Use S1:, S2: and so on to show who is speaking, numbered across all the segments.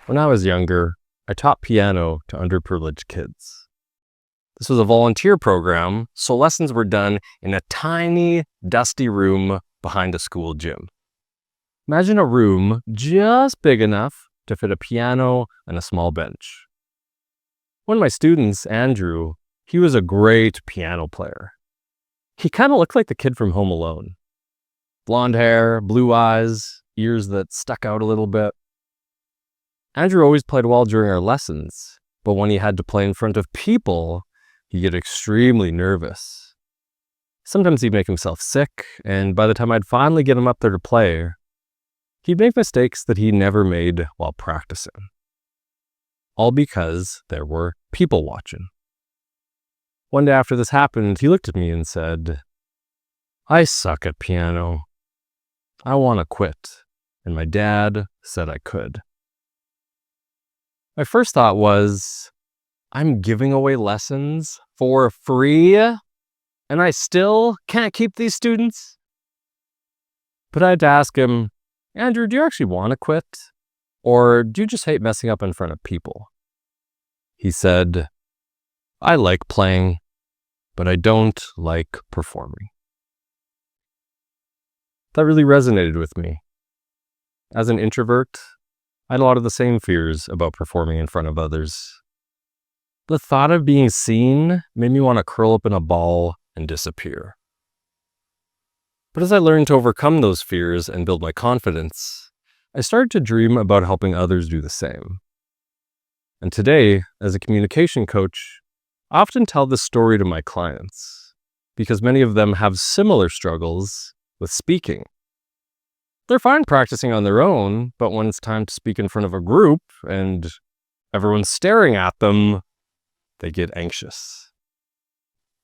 S1: When I was younger, I taught piano to underprivileged kids. This was a volunteer program, so lessons were done in a tiny, dusty room behind a school gym. Imagine a room just big enough to fit a piano and a small bench. One of my students, Andrew, he was a great piano player. He kind of looked like the kid from Home Alone. Blonde hair, blue eyes, ears that stuck out a little bit. Andrew always played well during our lessons, but when he had to play in front of people, he'd get extremely nervous. Sometimes he'd make himself sick, and by the time I'd finally get him up there to play, he'd make mistakes that he never made while practicing. All because there were people watching. One day after this happened, he looked at me and said, "I suck at piano. I want to quit." And my dad said I could. My first thought was, I'm giving away lessons for free, and I still can't keep these students? But I had to ask him, Andrew, do you actually want to quit? Or do you just hate messing up in front of people? He said, I like playing, but I don't like performing. That really resonated with me. As an introvert, I had a lot of the same fears about performing in front of others. The thought of being seen made me want to curl up in a ball and disappear. But as I learned to overcome those fears and build my confidence, I started to dream about helping others do the same. And today, as a communication coach, I often tell this story to my clients because many of them have similar struggles with speaking. They're fine practicing on their own, but when it's time to speak in front of a group and everyone's staring at them, they get anxious.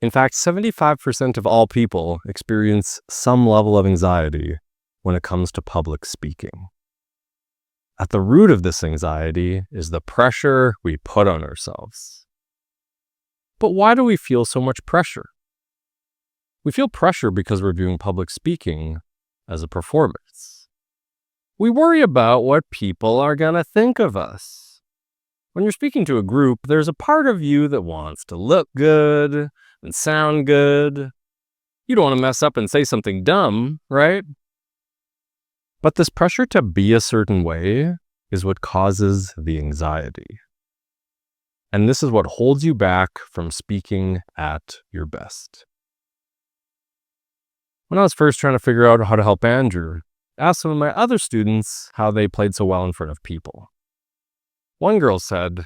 S1: In fact, 75% of all people experience some level of anxiety when it comes to public speaking. At the root of this anxiety is the pressure we put on ourselves. But why do we feel so much pressure? We feel pressure because we're viewing public speaking as a performance. We worry about what people are going to think of us. When you're speaking to a group, there's a part of you that wants to look good and sound good. You don't want to mess up and say something dumb, right? But this pressure to be a certain way is what causes the anxiety. And this is what holds you back from speaking at your best. When I was first trying to figure out how to help Andrew, I asked some of my other students how they played so well in front of people. One girl said,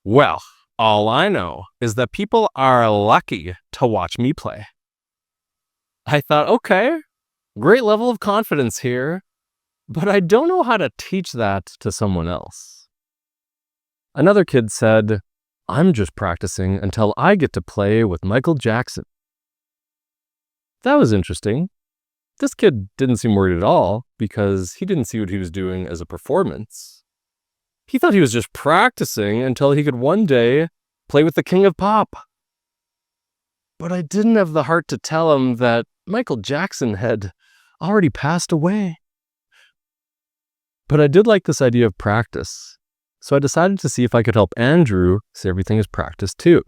S1: well, all I know is that people are lucky to watch me play. I thought, okay, great level of confidence here, but I don't know how to teach that to someone else. Another kid said, I'm just practicing until I get to play with Michael Jackson. That was interesting. This kid didn't seem worried at all because he didn't see what he was doing as a performance. He thought he was just practicing until he could one day play with the king of pop. But I didn't have the heart to tell him that Michael Jackson had already passed away. But I did like this idea of practice, so I decided to see if I could help Andrew see everything as practice too.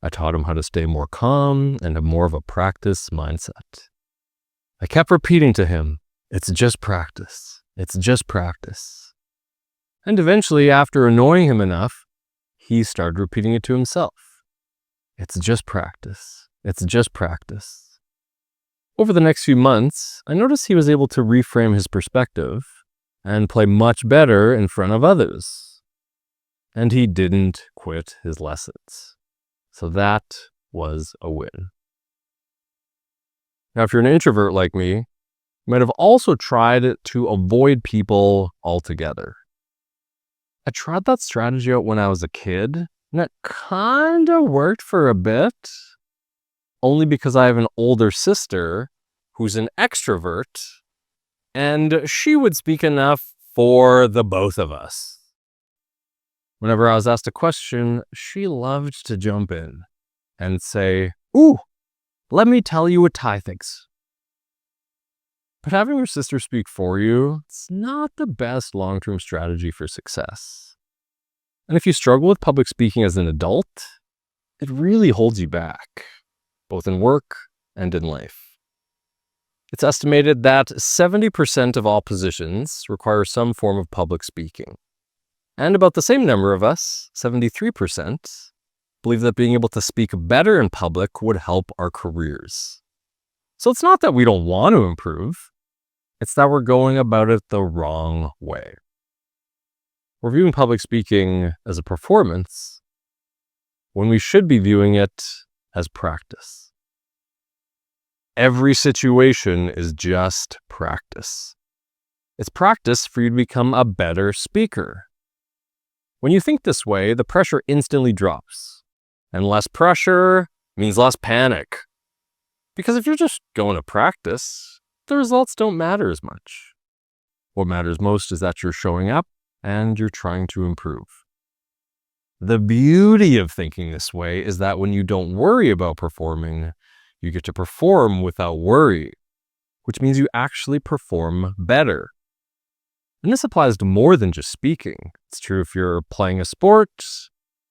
S1: I taught him how to stay more calm and have more of a practice mindset. I kept repeating to him, it's just practice. It's just practice. And eventually, after annoying him enough, he started repeating it to himself. It's just practice. It's just practice. Over the next few months, I noticed he was able to reframe his perspective and play much better in front of others. And he didn't quit his lessons. So that was a win. Now, if you're an introvert like me, you might have also tried to avoid people altogether. I tried that strategy out when I was a kid, and it kind of worked for a bit, only because I have an older sister who's an extrovert, and she would speak enough for the both of us. Whenever I was asked a question, she loved to jump in and say, ooh, let me tell you what Ty thinks. But having your sister speak for you, it's not the best long-term strategy for success. And if you struggle with public speaking as an adult, it really holds you back, both in work and in life. It's estimated that 70% of all positions require some form of public speaking. And about the same number of us, 73%, believe that being able to speak better in public would help our careers. So it's not that we don't want to improve, it's that we're going about it the wrong way. We're viewing public speaking as a performance when we should be viewing it as practice. Every situation is just practice. It's practice for you to become a better speaker. When you think this way, the pressure instantly drops. And less pressure means less panic. Because if you're just going to practice, the results don't matter as much. What matters most is that you're showing up and you're trying to improve. The beauty of thinking this way is that when you don't worry about performing, you get to perform without worry, which means you actually perform better. And this applies to more than just speaking. It's true if you're playing a sport,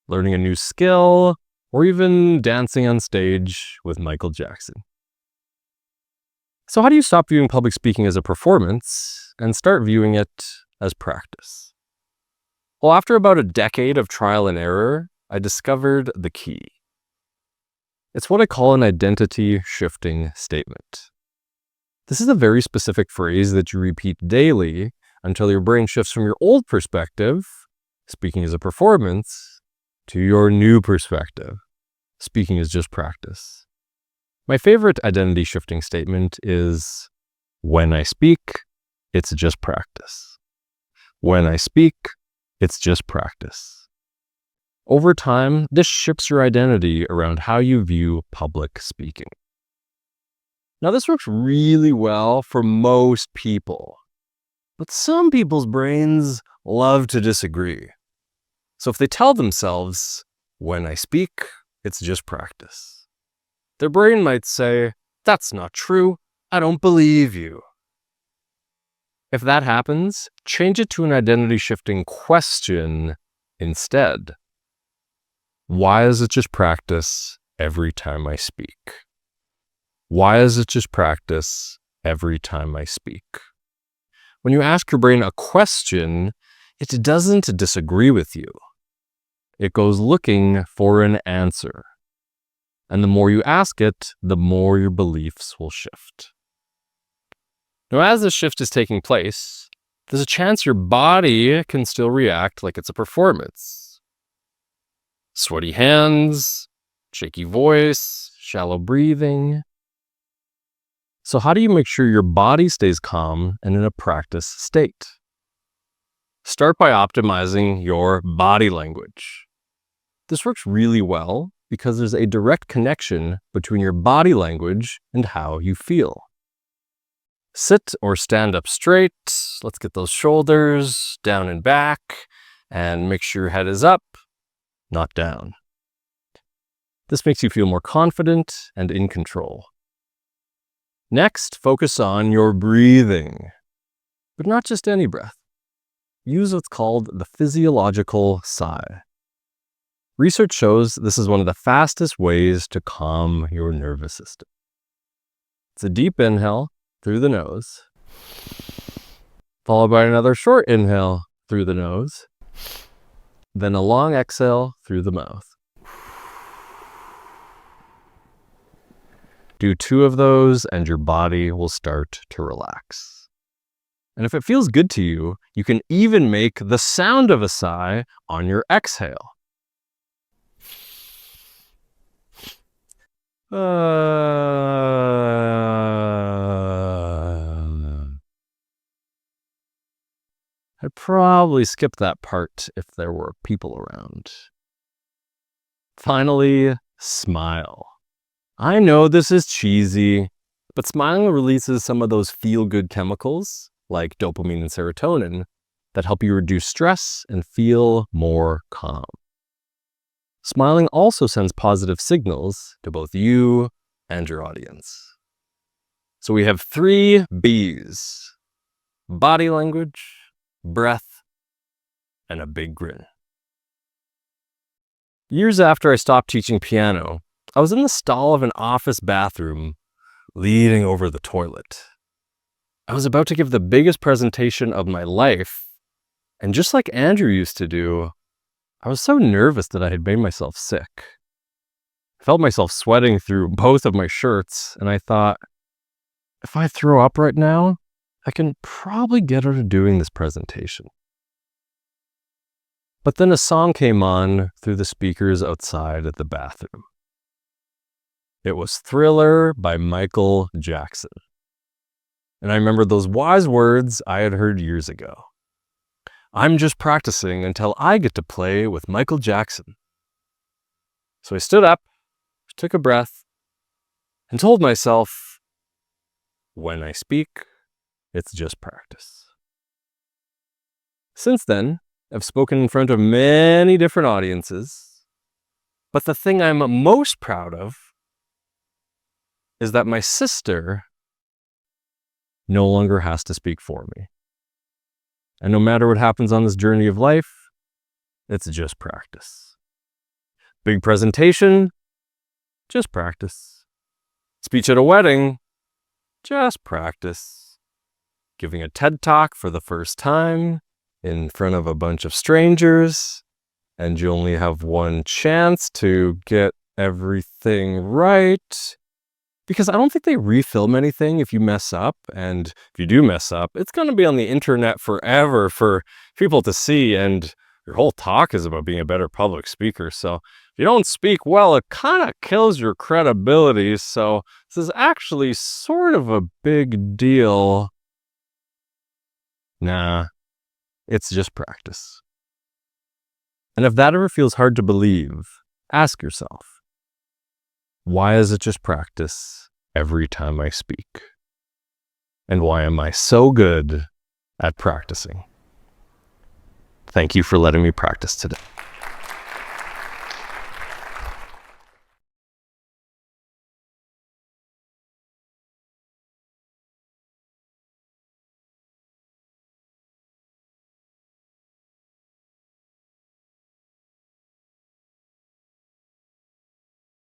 S1: learning a new skill, or even dancing on stage with Michael Jackson. So how do you stop viewing public speaking as a performance and start viewing it as practice? Well, after about a decade of trial and error, I discovered the key. It's what I call an identity shifting statement. This is a very specific phrase that you repeat daily until your brain shifts from your old perspective, speaking as a performance, to your new perspective, speaking is just practice. My favorite identity shifting statement is, when I speak, it's just practice. When I speak, it's just practice. Over time, this shifts your identity around how you view public speaking. Now, this works really well for most people, but some people's brains love to disagree. So if they tell themselves, when I speak, it's just practice, their brain might say, that's not true, I don't believe you. If that happens, change it to an identity shifting question instead. Why is it just practice every time I speak? Why is it just practice every time I speak? When you ask your brain a question, it doesn't disagree with you. It goes looking for an answer. And the more you ask it, the more your beliefs will shift. Now, as this shift is taking place, there's a chance your body can still react like it's a performance. Sweaty hands, shaky voice, shallow breathing. So how do you make sure your body stays calm and in a practice state? Start by optimizing your body language. This works really well because there's a direct connection between your body language and how you feel. Sit or stand up straight. Let's get those shoulders down and back, and make sure your head is up, not down. This makes you feel more confident and in control. Next, focus on your breathing, but not just any breath. Use what's called the physiological sigh. Research shows this is one of the fastest ways to calm your nervous system. It's a deep inhale through the nose, followed by another short inhale through the nose, then a long exhale through the mouth. Do 2 of those and your body will start to relax. And if it feels good to you, you can even make the sound of a sigh on your exhale. I'd probably skip that part if there were people around. Finally, smile. I know this is cheesy, but smiling releases some of those feel-good chemicals, like dopamine and serotonin, that help you reduce stress and feel more calm. Smiling also sends positive signals to both you and your audience. So we have 3 B's: body language, breath, and a big grin. Years after I stopped teaching piano, I was in the stall of an office bathroom, leaning over the toilet. I was about to give the biggest presentation of my life, and just like Andrew used to do, I was so nervous that I had made myself sick. I felt myself sweating through both of my shirts, and I thought, if I throw up right now, I can probably get out of doing this presentation. But then a song came on through the speakers outside at the bathroom. It was Thriller by Michael Jackson. And I remember those wise words I had heard years ago. I'm just practicing until I get to play with Michael Jackson. So I stood up, took a breath, and told myself, when I speak, it's just practice. Since then, I've spoken in front of many different audiences, but the thing I'm most proud of is that my sister no longer has to speak for me. And no matter what happens on this journey of life, it's just practice. Big presentation, just practice. Speech at a wedding, just practice. Giving a TED Talk for the first time in front of a bunch of strangers, and you only have one chance to get everything right. Because I don't think they refilm anything if you mess up, and if you do mess up, it's going to be on the internet forever for people to see, and your whole talk is about being a better public speaker. So if you don't speak well, it kind of kills your credibility. So this is actually sort of a big deal. Nah, it's just practice. And if that ever feels hard to believe, ask yourself, why is it just practice every time I speak? And why am I so good at practicing? Thank you for letting me practice today.